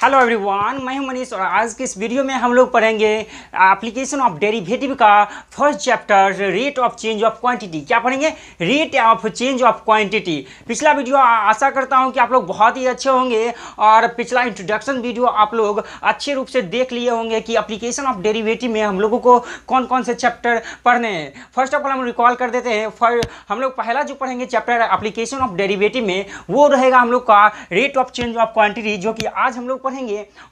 Hello everyone, मैं हूं मनीष और आज के इस वीडियो में हम लोग पढ़ेंगे एप्लीकेशन ऑफ डेरिवेटिव का first chapter rate of change of quantity. क्या पढ़ेंगे? Rate of change of quantity. पिछला वीडियो आशा करता हूं कि आप लोग बहुत ही अच्छे होंगे और पिछला इंट्रोडक्शन वीडियो आप लोग अच्छे रूप से देख लिए होंगे कि एप्लीकेशन ऑफ डेरिवेटिव में हम लोगों को कौन कौन से चैप्टर पढ़ने हैं। फर्स्ट ऑफ ऑल हम रिकॉल कर देते हैं। हम लोग पहला जो पढ़ेंगे चैप्टर एप्लीकेशन ऑफ डेरिवेटिव में वो रहेगा हम लोग का rate of change of quantity, जो कि आज हम लोग पढ़ेंगे।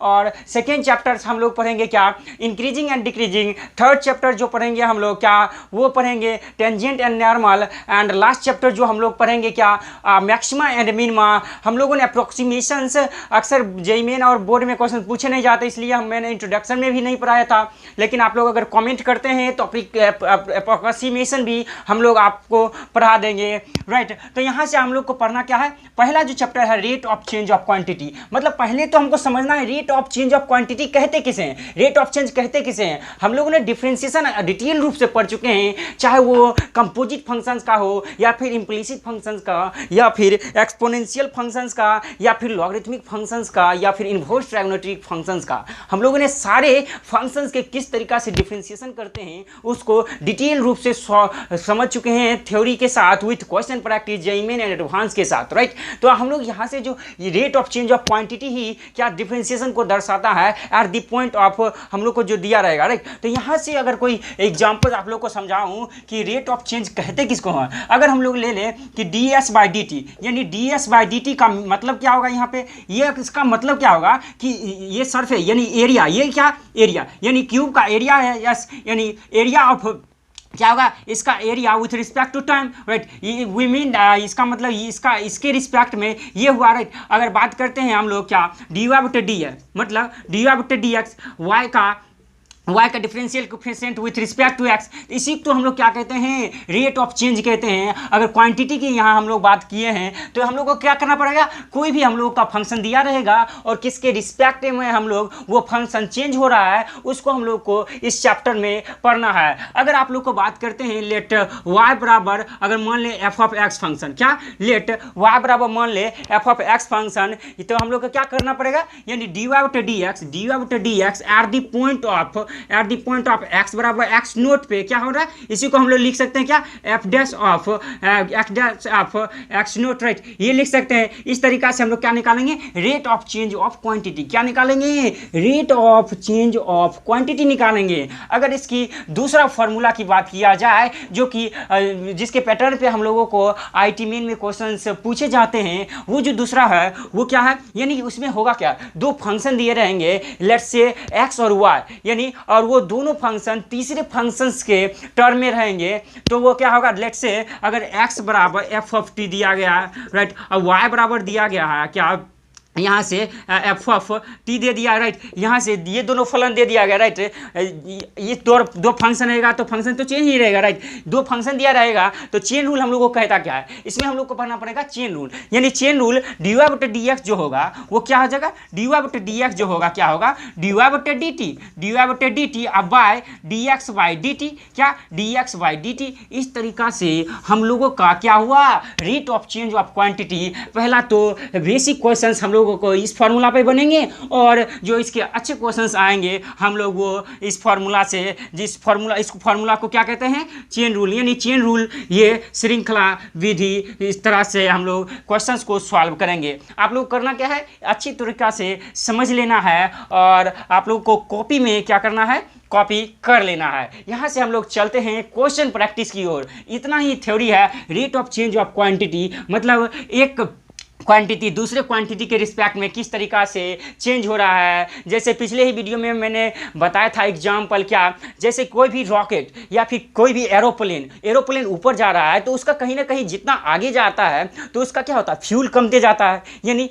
और सेकेंड चैप्टर हम लोग पढ़ेंगे क्या? Increasing and decreasing. Third chapter जो पढ़ेंगे हम लोग क्या? वो पढ़ेंगे tangent and normal. And last chapter जो हम लोग पढ़ेंगे क्या? Maxima and minima. हम लोगों ने अप्रोक्सीमेशंस अक्सर जेईई मेन और बोर्ड में क्वेश्चन पूछे नहीं जाते, इसलिए मैंने इंट्रोडक्शन में भी नहीं पढ़ाया था। लेकिन आप लोग अगर कमेंट करते हैं तो अप्रोक्सीमेशन भी हम लोग आपको पढ़ा देंगे, राइट। तो यहाँ से हम लोग को पढ़ना क्या है? पहला जो चैप्टर है rate of change of quantity. मतलब पहले तो हमको समझना है rate of change of quantity कहते किसे हैं, रेट ऑफ चेंज कहते किसे हैं। हम लोगों ने डिफरेंशिएशन डिटेल रूप से पढ़ चुके हैं, चाहे वो कंपोजिट फंक्शंस का हो या फिर इम्प्लिसिट फंक्शंस का या फिर एक्सपोनेंशियल फंक्शंस का या फिर लॉगरिथमिक फंक्शंस का या फिर इनवर्स ट्रायगोनोमेट्रिक फंक्शंस का। हम लोगों ने सारे फंक्शंस के किस तरीका से डिफरेंशिएशन करते हैं उसको डिटेल रूप से समझ चुके हैं, थ्योरी के साथ with question practice JEE main and advance के साथ, राइट। तो हम लोग यहाँ से जो rate of change of quantity ही क्या डिफरेंशिएशन को दर्शाता है एट द पॉइंट ऑफ हम लोग को जो दिया रहेगा, राइट। तो यहाँ से अगर कोई एग्जांपल आप लोग को समझाऊं कि रेट ऑफ चेंज कहते किसको हैं, अगर हम लोग ले लें कि ds/dt, यानी ds/dt का मतलब क्या होगा? यहाँ पे ये इसका मतलब क्या होगा कि ये सरफेस यानी एरिया, ये क्या एरिया यानी क्यूब का एरिया है, यस, यानी एरिया ऑफ क्या होगा? इसका area with respect to time, right. We mean इसका मतलब इसके रिस्पेक्ट में ये हुआ, राइट। अगर बात करते हैं हम लोग क्या dy/dx, मतलब dy/dx y का differential coefficient with respect to x, इसी को हम लोग क्या कहते हैं? रेट ऑफ चेंज कहते हैं। अगर क्वांटिटी की यहाँ हम लोग बात किए हैं तो हम लोग को क्या करना पड़ेगा? कोई भी हम लोग का फंक्शन दिया रहेगा और किसके रिस्पेक्ट में हम लोग वो फंक्शन चेंज हो रहा है उसको हम लोग को इस चैप्टर में पढ़ना है। अगर आप लोग को बात करते हैं लेट y बराबर, अगर मान ले f(x) फंक्शन, क्या लेट y बराबर मान ले f(x) फंक्शन, तो हम लोग को क्या करना पड़ेगा? यानी dy/dx eight the point of x बराबर x नोट पे क्या हो रहा है? इसी को हम लोग लिख सकते हैं क्या? f' of x note, right. ये लिख सकते हैं। इस तरीका से हम लोग क्या निकालेंगे? Rate of change of quantity. क्या निकालेंगे? Rate of change of quantity निकालेंगे। अगर इसकी दूसरा फॉर्मूला की बात किया जाए, जो कि जिसके पैटर्न पे हम लोगों को आईटी मेन में क्वेश्चंस पूछे जाते हैं, वो जो दूसरा है वो क्या है? यानी उसमें होगा क्या? दो फंक्शन दिए रहेंगे, लेट्स से x और y, यानी और वो दोनों फंक्शन तीसरे फंक्शंस के टर्म में रहेंगे, तो वो क्या होगा? लेट्स से अगर x बराबर f(t) दिया गया है, राइट, और y बराबर दिया गया है क्या? यहाँ से f(t) दे दिया, राइट। यहाँ से ये दोनों फलन दे दिया गया, राइट। ये दो फंक्शन रहेगा तो फंक्शन तो चेंज ही रहेगा, राइट। दो फंक्शन दिया रहेगा तो चेन रूल हम लोग को कहता क्या है? इसमें हम लोग को पढ़ना पड़ेगा चेन रूल। यानी चेन रूल dy/dx जो होगा वो क्या हो जाएगा? dy/dx जो होगा क्या होगा? dy/dt अब बाय dx/dt, क्या dx/dt। इस तरीका से हम लोगों का क्या हुआ? Rate of change of quantity. पहला तो बेसिक क्वेश्चन हम लोगों को इस फार्मूला पे बनेंगे और जो इसके अच्छे क्वेश्चंस आएंगे हम लोग वो इस फार्मूला से, इस फार्मूला को क्या कहते हैं? Chain rule. यानी चेन रूल ये श्रृंखला विधि, इस तरह से हम लोग क्वेश्चंस को सॉल्व करेंगे। आप लोग करना क्या है? अच्छी तरीका से समझ लेना है और आप लोग को कॉपी में क्या करना है? कॉपी कर लेना है। यहाँ से हम लोग चलते हैं क्वेश्चन प्रैक्टिस की ओर। इतना ही थ्योरी है rate of change of quantity, मतलब एक क्वांटिटी दूसरे क्वांटिटी के रिस्पेक्ट में किस तरीका से चेंज हो रहा है। जैसे पिछले ही वीडियो में मैंने बताया था एग्जाम्पल, क्या जैसे कोई भी रॉकेट या फिर कोई भी एरोप्लेन ऊपर जा रहा है तो उसका कहीं ना कहीं जितना आगे जाता है तो उसका क्या होता है? फ्यूल कमते जाता है। यानी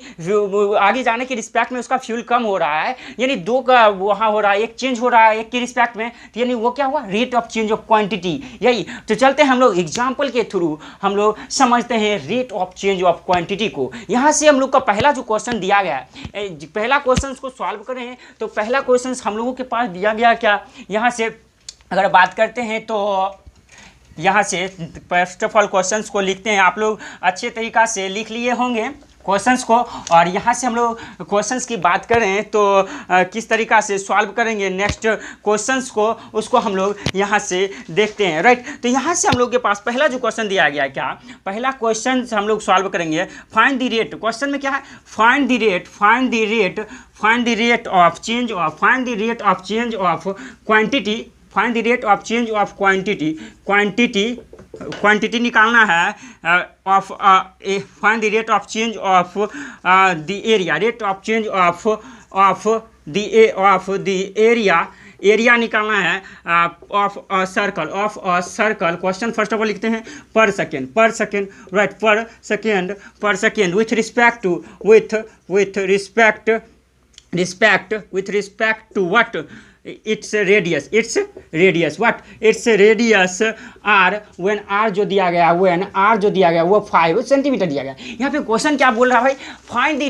आगे जाने के रिस्पेक्ट में उसका फ्यूल कम हो रहा है, यानी दो का वहाँ हो रहा है, एक चेंज हो रहा है एक के रिस्पेक्ट में, तो यानी वो क्या हुआ? Rate of change of quantity. यही तो चलते हैं हम लोग एग्जाम्पल के थ्रू हम लोग समझते हैं rate of change of quantity को। यहाँ से हम लोग का पहला जो क्वेश्चन दिया गया है, पहला क्वेश्चन को सॉल्व करें तो पहला क्वेश्चन हम लोगों के पास दिया गया क्या? यहाँ से अगर बात करते हैं तो यहाँ से फर्स्ट ऑफ ऑल क्वेश्चंस को लिखते हैं। आप लोग अच्छे तरीका से लिख लिए होंगे, क्वेश्चंस को। और यहाँ से हम लोग क्वेश्चंस की बात करें तो किस तरीक़ा से सॉल्व करेंगे नेक्स्ट क्वेश्चंस को, उसको हम लोग यहाँ से देखते हैं, राइट। तो यहाँ से हम लोग के पास पहला जो क्वेश्चन दिया गया है, क्या पहला क्वेश्चन हम लोग सॉल्व करेंगे। फाइंड द रेट, क्वेश्चन में क्या है, find the rate of change of quantity, find the rate of change of quantity निकालना है of find the rate of change of the area, rate of change of the area निकालना है of a circle, question first of all लिखते हैं per second, right, per second with respect to what, its radius r, when r जो दिया गया वो 5 centimetre दिया गया। यहाँ पे क्वेश्चन क्या बोल रहा है भाई, find the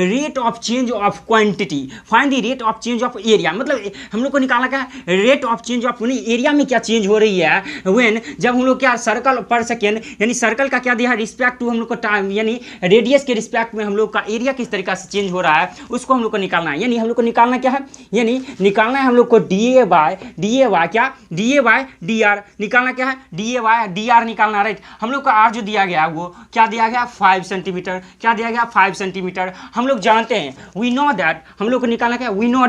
rate of change of quantity, find the rate of change of area, मतलब हम लोग को निकालना क्या है, rate of change of area में क्या चेंज हो रही है व्हेन, जब हम लोग क्या सर्कल पर सेकेंड, यानी सर्कल का क्या दिया है रिस्पेक्ट टू हम लोग को टाइम, यानी रेडियस के रिस्पेक्ट में हम लोग का एरिया किस तरीका से चेंज हो रहा है उसको हम लोग को निकालना है। यानी हम लोग को निकालना क्या है, यानी निकालना है हम लोग को D A by D R, निकालना क्या है, डी आर निकालना, राइट। हम लोग का आर जो दिया गया वो क्या दिया गया 5 सेंटीमीटर, क्या दिया गया 5 सेंटीमीटर। हम लोग जानते हैं वी नो दैट, हम लोग को निकालना क्या, वी नो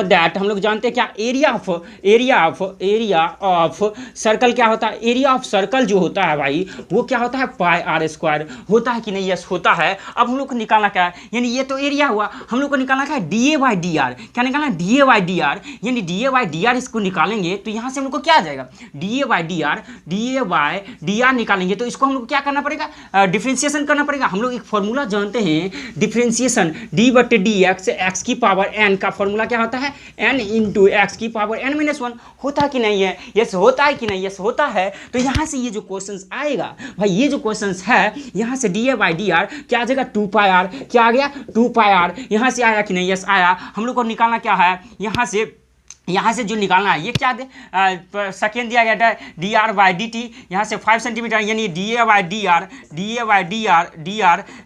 दैट हम लोग जानते हैं क्या, एरिया ऑफ सर्कल क्या होता है, एरिया ऑफ सर्कल जो होता है भाई वो क्या होता है पाई आर स्क्वायर, होता है कि नहीं, यस होता है। अब हम लोग को निकालना क्या है, यानी ये तो एरिया हुआ, हम लोग को निकालना क्या है D A by D R, क्या निकालना D A by D R, यानी D A by D R इसको निकालेंगे तो यहाँ से हम लोग को क्या आ जाएगा D A by D are निकालेंगे तो इसको हम लोग को क्या करना पड़ेगा, डिफ्रेंशिएशन करना पड़ेगा। हम लोग एक फॉर्मूला जानते हैं डिफ्रेंशिएशन, डी बटे डी एक्स की पावर एन का फॉर्मूला क्या होता है, n इंटू एक्स की पावर n-1, होता है कि नहीं है, यस होता है कि नहीं, यस होता है। तो यहाँ से ये जो क्वेश्चंस आएगा भाई, ये जो क्वेश्चंस है यहाँ से D A by D R क्या आ जाएगा 2 पाई आर, क्या आ गया 2 पाई आर, यहाँ से आया कि नहीं, यस आया। हम लोग को निकालना क्या है, यहाँ से जो निकालना है ये क्या दे सेकेंड दिया गया D are by D T, यहाँ से 5 सेंटीमीटर, यानी D A by D R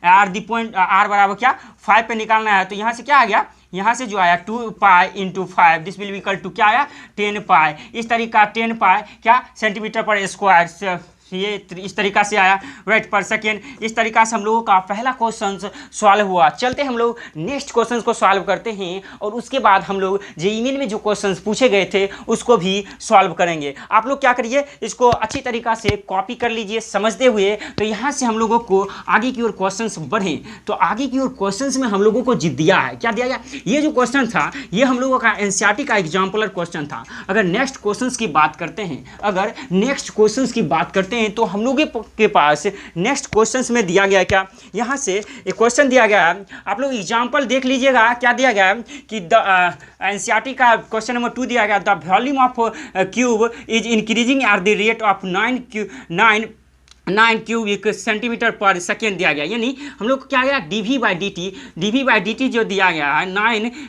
R the point R बराबर क्या 5 पे निकालना है। तो यहाँ से क्या आ गया, यहाँ से जो आया 2 pi into 5, this will equal to क्या आया 10 पाई, इस तरीका 10 पाई क्या सेंटीमीटर पर स्क्वायर, ये इस तरीका से आया, राइट, पर सेकेंड। इस तरीका से हम लोगों का पहला क्वेश्चन सॉल्व हुआ। चलते हम लोग नेक्स्ट क्वेश्चन को सॉल्व करते हैं और उसके बाद हम लोग जेईई मेन में जो क्वेश्चन पूछे गए थे उसको भी सॉल्व करेंगे। आप लोग क्या करिए, इसको अच्छी तरीका से कॉपी कर लीजिए समझते हुए। तो यहाँ से हम लोगों को आगे की ओर क्वेश्चन बढ़ें, तो आगे की ओर क्वेश्चन में हम लोगों को दिया है, क्या दिया गया, ये जो क्वेश्चन था ये हम लोगों का एनसीईआरटी का एग्जाम्पलर क्वेश्चन था। अगर नेक्स्ट क्वेश्चन की बात करते हैं, तो हम लोगों के पास नेक्स्ट क्वेश्चंस में दिया गया क्या, यहाँ से एक क्वेश्चन दिया गया है, आप लोग एग्जांपल देख लीजिएगा। क्या दिया गया है कि एनसीईआरटी का क्वेश्चन नंबर 2 दिया गया, the volume of cube is increasing at the rate of 9 cubic centimetre पर सेकेंड दिया गया। यानी हम लोग को क्या गया डीवी बाई डी टी जो दिया गया है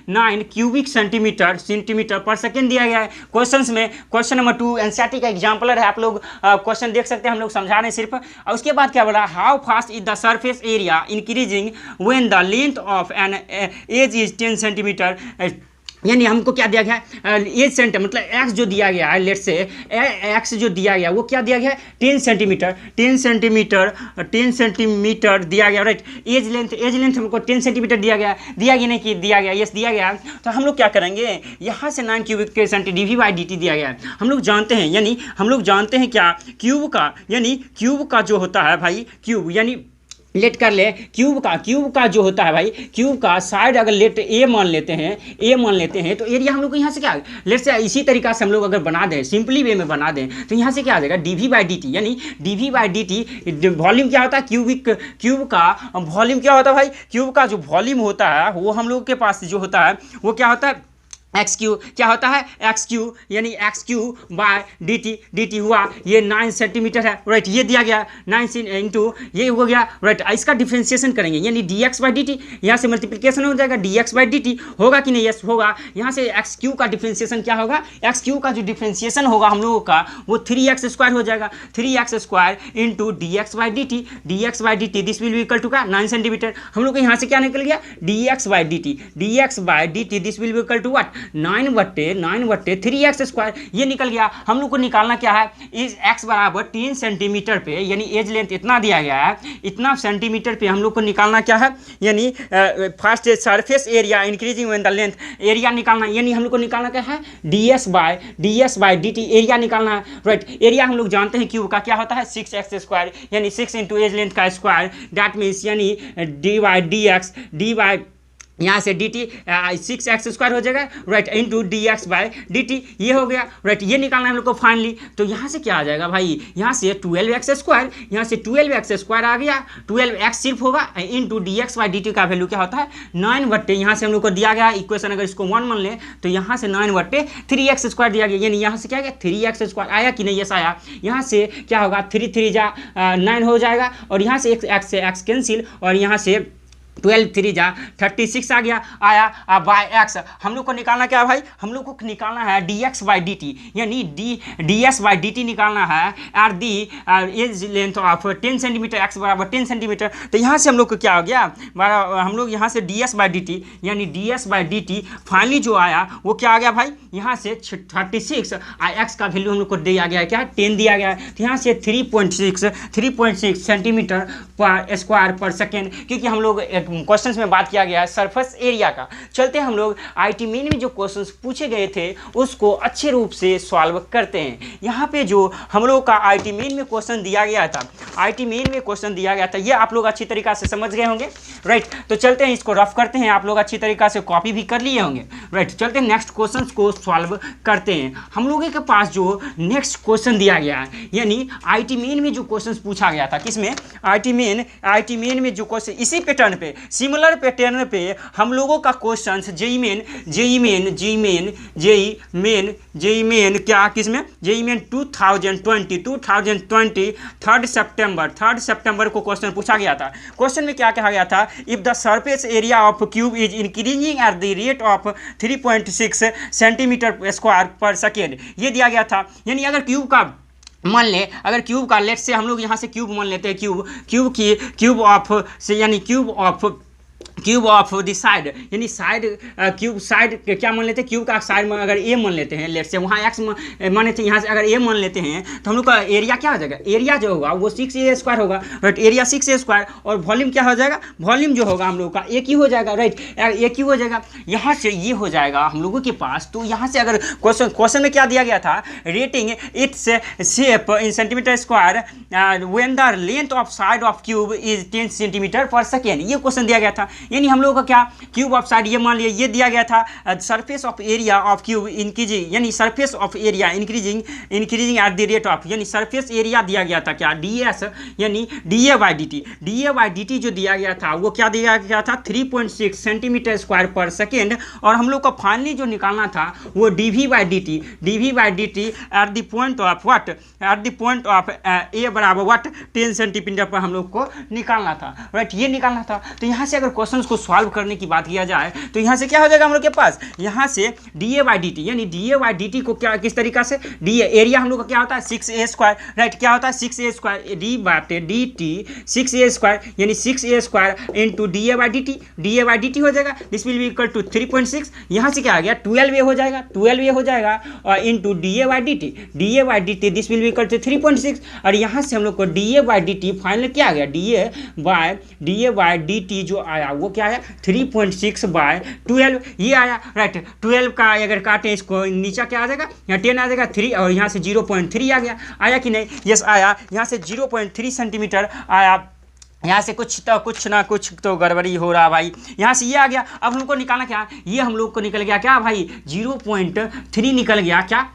9 क्यूबिक सेंटीमीटर पर सेकेंड दिया गया है क्वेश्चंस में। क्वेश्चन नंबर 2 एनसीईआरटी का एग्जाम्पलर है, आप लोग क्वेश्चन देख सकते हैं, हम लोग समझा रहे हैं सिर्फ। और उसके बाद क्या बोला, how fast is the surface area increasing when the length of an edge is 10 centimetre. यानी हमको क्या दिया गया है एज सेंटीमीटर, मतलब एक्स जो दिया गया है, लेट से एक्स जो दिया गया वो क्या दिया गया है 10 सेंटीमीटर दिया गया, राइट। एज लेंथ हमको 10 सेंटीमीटर दिया गया नहीं कि दिया गया, यस दिया गया। तो हम लोग क्या करेंगे, यहाँ से 9 क्यूबिक के सेंटी d we by D t दिया गया है, हम लोग जानते हैं, यानी हम लोग जानते हैं क्या क्यूब का जो होता है भाई, क्यूब यानी लेट कर ले क्यूब का जो होता है भाई, क्यूब का साइड अगर लेट ए मान लेते हैं तो एरिया हम लोग को यहाँ से क्या लेट से इसी तरीका से हम लोग अगर बना दें, सिंपली वे में बना दें तो यहाँ से क्या आ जाएगा डीवी बाई डी टी, यानी d v by D t volume क्या होता है क्यूब का वॉल्यूम क्या होता है भाई, क्यूब का जो वॉल्यूम होता है वो हम लोग के पास जो होता है वो क्या होता है एक्स क्यू क्या होता है, एक्स क्यू यानी x cube by d t हुआ ये 9 सेंटीमीटर है, राइट। ये दिया गया 9 इंटू ये हो गया, राइट। इसका डिफ्रेंशिएशन करेंगे यानी D x by D T, यहाँ से मल्टीप्लिकेशन हो जाएगा D x by D T, होगा कि नहीं, यस होगा। यहाँ से एक्स क्यू का डिफ्रेंशिएशन क्या होगा, एक्स क्यू का जो डिफ्रेंशिएशन होगा हम लोगों का वो 3x स्क्वायर हो जाएगा, 3x square into d x by D t, d x by D T this will be equal to क्या 9 सेंटीमीटर। हम लोग को यहाँ से क्या निकल गया, d x by D t, d x by D T this will be equal to what 9/9 3x square, ये निकल गया। हम लोग को निकालना क्या है, इस x बराबर 3 सेंटीमीटर पे यानी एज लेंथ इतना दिया गया है, इतना सेंटीमीटर पे हम लोग को निकालना क्या है, यानी first surface area increasing with the length, area निकालना, यानी हम लोग को निकालना क्या है ds by D T, area निकालना है, राइट। एरिया हम लोग जानते हैं क्यूब का क्या होता है 6x स्क्वायर यानी 6 इंटू एज लेंथ का स्क्वायर, दैट मीन्स यानी D by D x, D by यहाँ से डी टी 6x स्क्वायर हो जाएगा, right, into d x by D T, ये हो गया, राइट। ये निकालना है हम लोग को फाइनली, तो यहाँ से क्या आ जाएगा भाई, यहाँ से 12x स्क्वायर, यहाँ से 12x स्क्वायर आ गया, 12x सिर्फ होगा into d x by D T का वैल्यू क्या होता है 9/, यहाँ से हम लोग को दिया गया इक्वेशन, अगर इसको 1 मान लें तो यहाँ से 9/3x स्क्वायर दिया गया, यानी यहाँ से क्या गया 3x स्क्वायर आया कि नहीं, यस आया। यहाँ से क्या होगा 3 3 जा 9 हो जाएगा, और यहाँ से x से x कैंसिल, और यहाँ से 12 3 जा 36 आ गया, आया। अब बाय एक्स हम लोग को निकालना क्या है भाई, हम लोग को निकालना है D x by D T, यानी D S by D T निकालना है at the edge length of 10 centimetre, X बराबर 10 सेंटीमीटर। तो यहाँ से हम लोग को क्या हो गया, हम लोग यहाँ से D S by D T यानी D S by D T finally जो आया वो क्या आ गया भाई, यहाँ से 36 एक्स का वैल्यू हम लोग को दिया गया है क्या 10 दिया गया है, तो यहाँ से 3.6 सेंटीमीटर पर स्क्वायर पर सेकेंड, क्योंकि हम लोग क्वेश्चंस में बात किया गया है सरफेस एरिया का। चलते हम लोग आईटी मेन में जो क्वेश्चंस पूछे गए थे उसको अच्छे रूप से सॉल्व करते हैं। यहाँ पे जो हम लोग का आईटी मेन में क्वेश्चन दिया गया था, आईटी मेन में क्वेश्चन दिया गया था, ये आप लोग अच्छी तरीका से समझ गए होंगे, राइट। तो चलते हैं इसको रफ करते हैं, आप लोग अच्छी तरीका से कॉपी भी कर लिए होंगे, राइट। चलते हैं नेक्स्ट क्वेश्चन को सॉल्व करते हैं। हम लोगों के पास जो नेक्स्ट क्वेश्चन दिया गया है, यानी आईटी मेन में जो क्वेश्चन पूछा गया था, किसमें आईटी मेन में जो क्वेश्चन इसी पैटर्न पे, सिमिलर पैटर्न पे हम लोगों का क्वेश्चन जेई मेन क्या किसमें, जेई मेन 2020 3 सितंबर को क्वेश्चन पूछा गया था। क्वेश्चन में क्या कहा गया था, if the surface area of cube is increasing at the rate of 3.6 centimetre square पर सेकेंड, ये दिया गया था। यानी अगर क्यूब का मान ले, अगर क्यूब का लेट से हम लोग यहाँ से क्यूब मान लेते हैं, क्यूब ऑफ से यानी क्यूब ऑफ द साइड, यानी साइड क्यूब साइड क्या मान लेते हैं, क्यूब का साइड में अगर ए मान लेते हैं, लेट से वहाँ एक्स माने थे, यहाँ से अगर ए मान लेते हैं तो हम लोग का एरिया क्या हो जाएगा, एरिया जो होगा वो 6a स्क्वायर होगा, राइट। एरिया 6a स्क्वायर, और वॉल्यूम क्या हो जाएगा, वॉल्यूम जो होगा हम लोग का एक ही हो जाएगा, राइट, एक ही हो जाएगा। यहाँ से ये हो जाएगा हम लोगों के पास। तो यहाँ से अगर क्वेश्चन में क्या दिया गया था, rating its shape in centimetre square when the length of side of cube is 10 centimetre पर सेकेंड, ये क्वेश्चन दिया गया था। यानी हम लोगों का क्या, क्यूब ऑफ साइड ये मान लिया, ये दिया गया था surface of area of cube increasing, यानी surface of area increasing at the rate of, यानी सरफेस एरिया दिया गया था क्या डी एस, यानी D A by D T जो दिया गया था वो क्या दिया गया था 3.6 सेंटीमीटर स्क्वायर पर सेकेंड। और हम लोग को फाइनली जो निकालना था वो D we by D T at the point of what, at the point of A बराबर व्हाट 10 सेंटीमीटर पर हम लोग को निकालना था, राइट, ये निकालना था। तो यहाँ से अगर क्वेश्चन को सॉल्व करने की बात किया जाए तो यहाँ से क्या हो जाएगा हम लोग के पास, यहाँ से D A by D T, यानी D A by D T को क्या किस तरीका से, डी एरिया हम लोग का क्या होता है 6a स्क्वायर, राइट, क्या होता है 6a स्क्वायर, डी बाटे डी टी 6a स्क्वायर, यानी 6a square into D A by D t हो जाएगा, this will be equal to 3.6, यहाँ से क्या आ गया 12a हो जाएगा, और into D A by D T this will be equal to 3.6, और यहाँ से हम लोग को D A by D t final क्या आ गया, d A by D T जो आया वो क्या आया 3.6/12, ये आया, राइट। 12 का अगर काटें इसको नीचे क्या आ जाएगा, यहाँ 10 आ जाएगा 3, और यहाँ से 0.3 आ गया, आया कि नहीं, यस आया। यहाँ से 0.3 सेंटीमीटर आया, यहाँ से कुछ ना कुछ तो गड़बड़ी हो रहा भाई। यहाँ से ये आ गया। अब हमको निकालना क्या, ये हम लोग को निकल गया क्या भाई 0.3 निकल गया, क्या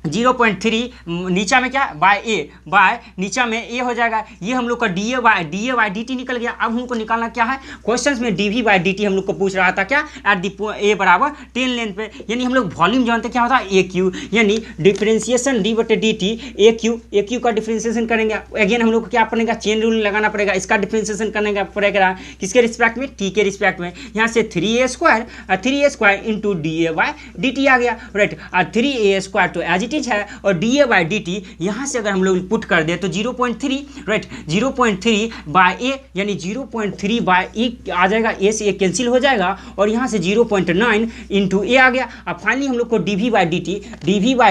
0.3 नीचा में क्या बाय नीचा में ए हो जाएगा। ये हम लोग का d A by D t निकल गया। अब हमको निकालना क्या है, क्वेश्चंस में d we by D t हम लोग को पूछ रहा था क्या, एट दी ए बराबर 10 लेंथ पे, यानी हम लोग वॉल्यूम जानते क्या होता है ए क्यू, यानी डिफ्रेंसिएशन डी बटे डी टी ए क्यू का डिफ्रेंसिएशन करेंगे। अगेन हम लोग को क्या पड़ेगा, चेन रूल लगाना पड़ेगा, इसका डिफ्रेंसिएशन करने का पड़ेगा किसके रिस्पेक्ट में, टी के रिस्पेक्ट में। यहाँ से 3a² into D A by D T आ गया, राइट। और 3a² तो एज इट इज है, और D A by D T यहाँ से अगर हम लोग पुट कर दे तो 0.3, राइट, 0.3 बाय ए, यानी 0.3 बाय ए आ जाएगा, ए से ए कैंसिल हो जाएगा, और यहाँ से 0.9 इंटू ए आ गया। अब फाइनली हम लोग को D we by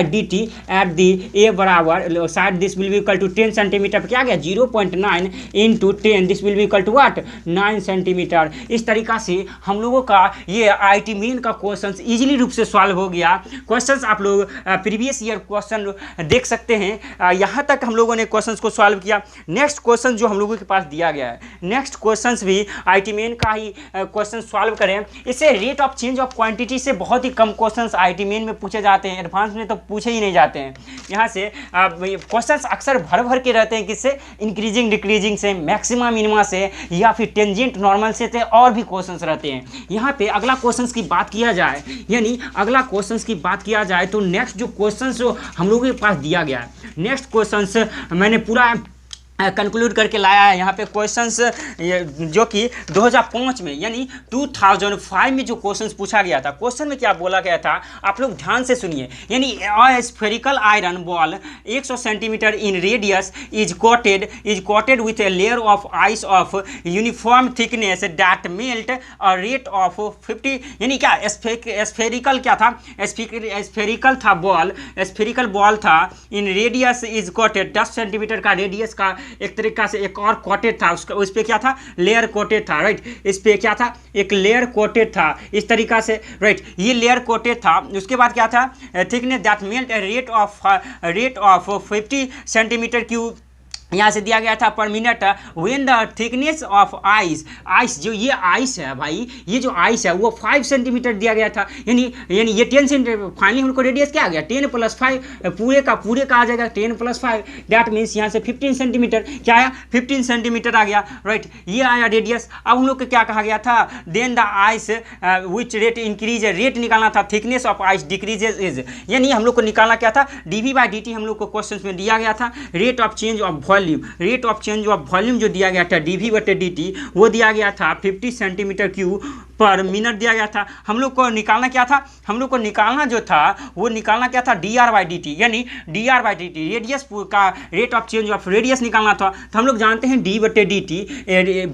D T at the A बराबर शायद this will be equal to 10 centimetre, क्या गया 0.9 into 10, this will be equal to what 9 centimetre. इस तरीका से हम लोगों का ये आईटी मेन का क्वेश्चन इजीली रूप से सॉल्व हो गया। क्वेश्चंस आप लोग प्रीवियस ईयर क्वेश्चन देख सकते हैं। यहाँ तक हम लोगों ने क्वेश्चंस को सॉल्व किया। नेक्स्ट क्वेश्चन जो हम लोगों के पास दिया गया है, नेक्स्ट क्वेश्चंस भी आईटी मेन का ही क्वेश्चन सॉल्व करें। इससे rate of change of quantity से बहुत ही कम क्वेश्चंस आईटी मेन में पूछे जाते हैं, एडवांस में तो पूछे ही नहीं जाते हैं। यहाँ से क्वेश्चंस अक्सर भर भर के रहते हैं, किससे, इंक्रीजिंग डिक्रीजिंग से, मैक्सिमा मिनिमा से, या फिर टेंजेंट नॉर्मल से, और भी क्वेश्चंस रहते हैं। यहाँ पे अगला क्वेश्चंस की बात किया जाए, यानी अगला क्वेश्चंस की बात किया जाए तो नेक्स्ट जो क्वेश्चंस जो हम लोगों के पास दिया गया है, नेक्स्ट क्वेश्चंस मैंने पूरा कंक्लूड करके लाया है। यहाँ पे क्वेश्चंस जो कि 2005 में यानी 2005 में जो क्वेश्चंस पूछा गया था, क्वेश्चन में क्या बोला गया था आप लोग ध्यान से सुनिए। यानी spherical iron ball 100 centimetre in radius is coated with a layer of ice of uniform thickness that melt a rate of 50, यानी क्या स्फेरिकल क्या था, स्फेरिकल था बॉल, स्फेरिकल बॉल था, इन रेडियस इज कोटेड 10 सेंटीमीटर का रेडियस का एक तरीका से एक और कोटेड था, उसका उस पे क्या था, लेयर कोटेड था, राइट। इस पे क्या था, एक लेयर कोटेड था इस तरीका से, राइट। ये लेयर कोटेड था। उसके बाद क्या था, thickness that melt rate of 50 centimetre cube यहाँ से दिया गया था पर minute. When the thickness of ice जो ये आइस है भाई, ये जो आइस है वो 5 सेंटीमीटर दिया गया था, यानी ये 10 सेंटीमीटर। फाइनली हमको रेडियस क्या आ गया, 10 + 5, पूरे का आ जाएगा 10 + 5, दैट मीन्स यहाँ से 15 सेंटीमीटर, क्या आया 15 सेंटीमीटर आ गया, राइट। ये आया रेडियस। अब हम लोग को क्या कहा गया था, then the ice which rate increase, रेट निकालना था, thickness of ice decreases is, यानी हम लोग को निकालना क्या था, डीवी बाई डी टी हम लोग को क्वेश्चन में दिया गया था। Rate of change of rate of change of volume जो दिया गया था डीवी बटे डी वो दिया गया था 50 सेंटीमीटर क्यूब पर मिनट दिया गया था। हम लोग को निकालना क्या था, हम लोग को निकालना जो था वो निकालना क्या था, D are by D T, यानी D R by D T radius का rate of change of radius निकालना था। तो हम लोग जानते हैं डी बटे डी टी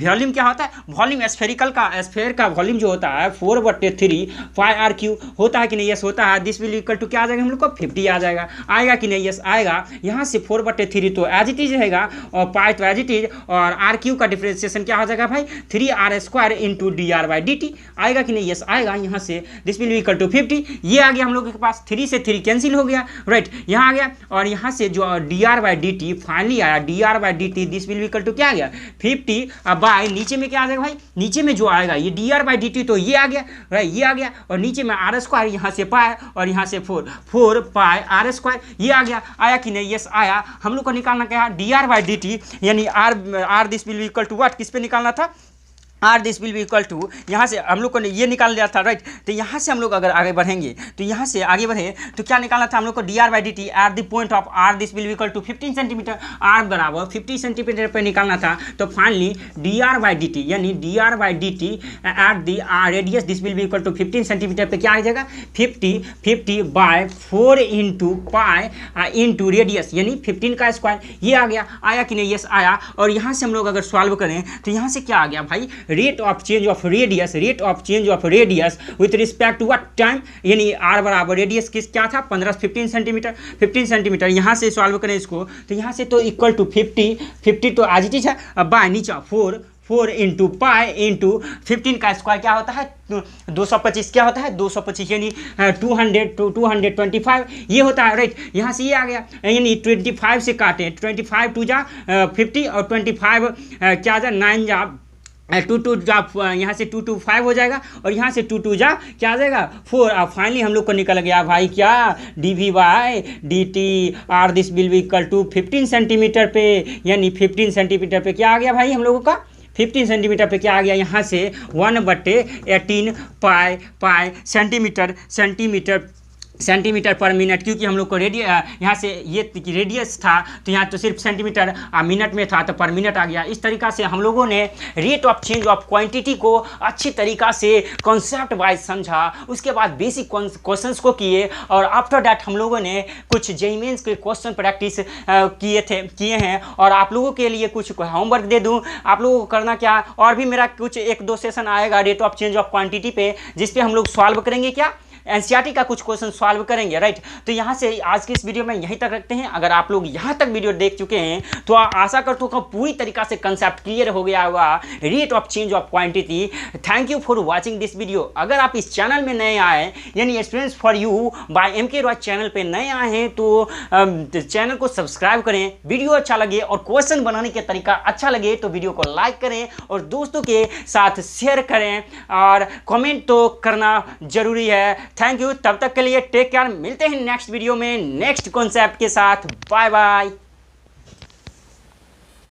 वॉल्यूम क्या होता है, वॉल्यूम स्फेरिकल का, स्फेयर का वॉल्यूम जो होता है 4/3 πr³ होता है कि नहीं, यस होता है। दिस विल इक्वल टू क्या आ जाएगा हम लोग को 50 आ जाएगा, आएगा कि नहीं, यस आएगा। यहाँ से 4/3 तो एज इट इज रहेगा, और पाई तो एज इट इज, और आर क्यू का डिफ्रेंसिएशन क्या हो जाएगा भाई 3r² into d are by D t, आएगा कि नहीं, यस आएगा। यहाँ से this will be equal to 50, ये आ गया हम लोग के पास, 3 से 3 कैंसिल हो गया, राइट, यहाँ आ गया। और यहाँ से जो D are by D T finally आया, D are by D T this will be equal to क्या आ गया 50 बाय, नीचे में क्या आ जाएगा भाई, नीचे में जो आएगा ये D R by D T, तो ये आ गया, राइट, ये आ गया, और नीचे में r², यहाँ से पाए, और यहाँ से 4 पाई r², ये आ गया, आया कि नहीं, यस आया। हम लोग को निकालना क्या है, D are by D T, यानी R this will be equal to what, किस पे निकालना था, R this will be equal to, यहाँ से हम लोग को ये निकाल लिया था, राइट। तो यहाँ से हम लोग अगर आगे बढ़ेंगे तो यहाँ से आगे बढ़े तो क्या निकालना था हम लोग को, d are by D T at the point of r this will be equal to 15 centimetre, r बराबर 50 सेंटीमीटर पर निकालना था। तो finally d are by D T, यानी D R by D T at the radius this will be equal to 15 centimetre पे क्या आ जाएगा 50 by 4 into pi into radius, यानी 15 का स्क्वायर, ये आ गया, आया कि नहीं, यस आया। और यहाँ से हम लोग अगर सॉल्व करें तो यहाँ से क्या आ गया भाई, rate of change of radius with respect to what time, यानी आर बराबर रेडियस किस क्या था 15 सेंटीमीटर। यहाँ से सॉल्व करें इसको तो यहाँ से तो इक्वल टू 50 तो आज इट इज है, बाय नीचा 4 इंटू पाई इंटू 15 का स्क्वायर क्या होता है 225, क्या होता है 225, यानी 225 ये होता है, राइट। यहाँ से ये आ गया, यानी 25 से काटें, 25 2 जा 50 और 25 क्या जा 9 जा टू टू जा यहाँ से 2 2 5 हो जाएगा और यहाँ से 2 2 जा क्या आ जाएगा 4। अब फाइनली हम लोग को निकल गया भाई क्या dv/dt r this will be equal to 15 centimetre पे, यानी 15 सेंटीमीटर पे क्या आ गया भाई हम लोगों का 15 सेंटीमीटर पे क्या आ गया यहाँ से 1/18 पाई सेंटीमीटर पर मिनट, क्योंकि हम लोग को यहाँ से ये रेडियस था तो यहाँ तो सिर्फ सेंटीमीटर मिनट में था तो पर मिनट आ गया। इस तरीक़ा से हम लोगों ने rate of change of quantity को अच्छी तरीक़ा से कॉन्सेप्ट वाइज समझा, उसके बाद बेसिक क्वेश्चंस को किए और आफ्टर दैट हम लोगों ने कुछ जेईई मेंस के क्वेश्चन प्रैक्टिस किए हैं। और आप लोगों के लिए कुछ होमवर्क दे दूँ, आप लोगों को करना क्या, और भी मेरा कुछ 1-2 सेशन आएगा rate of change of quantity पे जिस पे हम लोग सॉल्व करेंगे क्या एनसीईआरटी का कुछ क्वेश्चन सॉल्व करेंगे, राइट। तो यहाँ से आज की इस वीडियो में यहीं तक रखते हैं। अगर आप लोग यहाँ तक वीडियो देख चुके हैं तो आशा करता हूँ पूरी तरीक़ा से कंसेप्ट क्लियर हो गया होगा rate of change of quantity. Thank you for watching this video. अगर आप इस चैनल में नए आए यानी experience for you by MK Roy channel पर नए आए हैं तो चैनल को सब्सक्राइब करें। वीडियो अच्छा लगे और क्वेश्चन बनाने का तरीका अच्छा लगे तो वीडियो को लाइक करें और दोस्तों के साथ शेयर करें और कमेंट तो करना जरूरी है। थैंक यू, तब तक के लिए टेक केयर, मिलते हैं नेक्स्ट वीडियो में नेक्स्ट कॉन्सेप्ट के साथ। Bye bye.